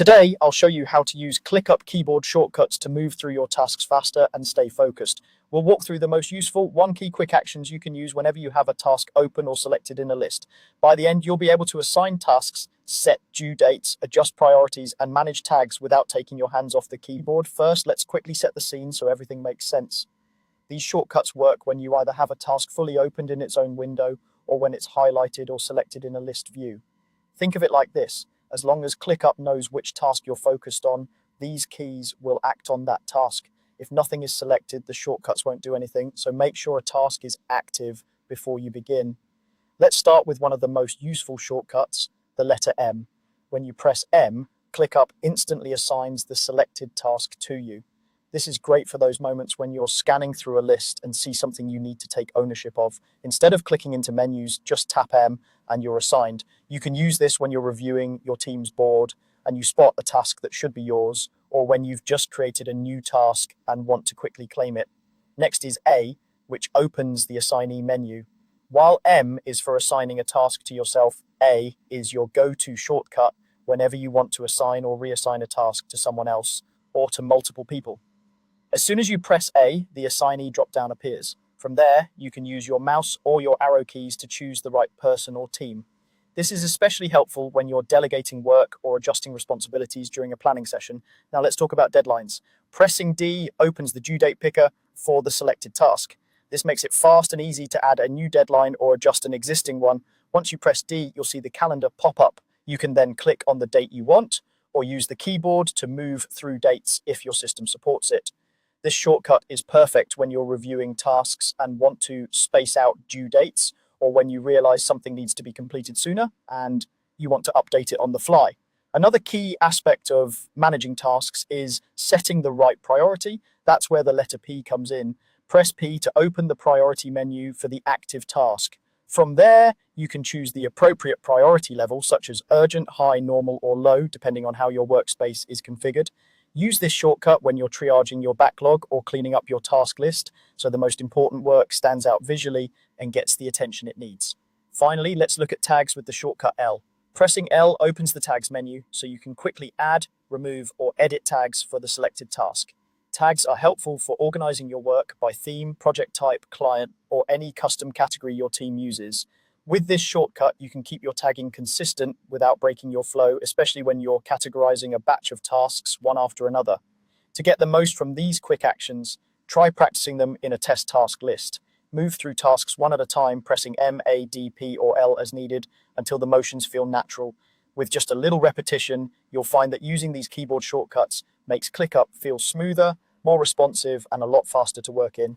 Today, I'll show you how to use ClickUp keyboard shortcuts to move through your tasks faster and stay focused. We'll walk through the most useful one-key quick actions you can use whenever you have a task open or selected in a list. By the end, you'll be able to assign tasks, set due dates, adjust priorities, and manage tags without taking your hands off the keyboard. First, let's quickly set the scene so everything makes sense. These shortcuts work when you either have a task fully opened in its own window or when it's highlighted or selected in a list view. Think of it like this. As long as ClickUp knows which task you're focused on, these keys will act on that task. If nothing is selected, the shortcuts won't do anything, so make sure a task is active before you begin. Let's start with one of the most useful shortcuts, the letter M. When you press M, ClickUp instantly assigns the selected task to you. This is great for those moments when you're scanning through a list and see something you need to take ownership of. Instead of clicking into menus, just tap M and you're assigned. You can use this when you're reviewing your team's board and you spot a task that should be yours, or when you've just created a new task and want to quickly claim it. Next is A, which opens the assignee menu. While M is for assigning a task to yourself, A is your go-to shortcut whenever you want to assign or reassign a task to someone else or to multiple people. As soon as you press A, the assignee drop-down appears. From there, you can use your mouse or your arrow keys to choose the right person or team. This is especially helpful when you're delegating work or adjusting responsibilities during a planning session. Now let's talk about deadlines. Pressing D opens the due date picker for the selected task. This makes it fast and easy to add a new deadline or adjust an existing one. Once you press D, you'll see the calendar pop up. You can then click on the date you want or use the keyboard to move through dates if your system supports it. This shortcut is perfect when you're reviewing tasks and want to space out due dates, or when you realize something needs to be completed sooner and you want to update it on the fly. Another key aspect of managing tasks is setting the right priority. That's where the letter P comes in. Press P to open the priority menu for the active task. From there, you can choose the appropriate priority level, such as urgent, high, normal, or low, depending on how your workspace is configured. Use this shortcut when you're triaging your backlog or cleaning up your task list, so the most important work stands out visually and gets the attention it needs. Finally, let's look at tags with the shortcut L. Pressing L opens the tags menu so you can quickly add, remove, or edit tags for the selected task. Tags are helpful for organizing your work by theme, project type, client, or any custom category your team uses. With this shortcut, you can keep your tagging consistent without breaking your flow, especially when you're categorizing a batch of tasks one after another. To get the most from these quick actions, try practicing them in a test task list. Move through tasks one at a time, pressing M, A, D, P, or L as needed until the motions feel natural. With just a little repetition, you'll find that using these keyboard shortcuts makes ClickUp feel smoother, more responsive, and a lot faster to work in.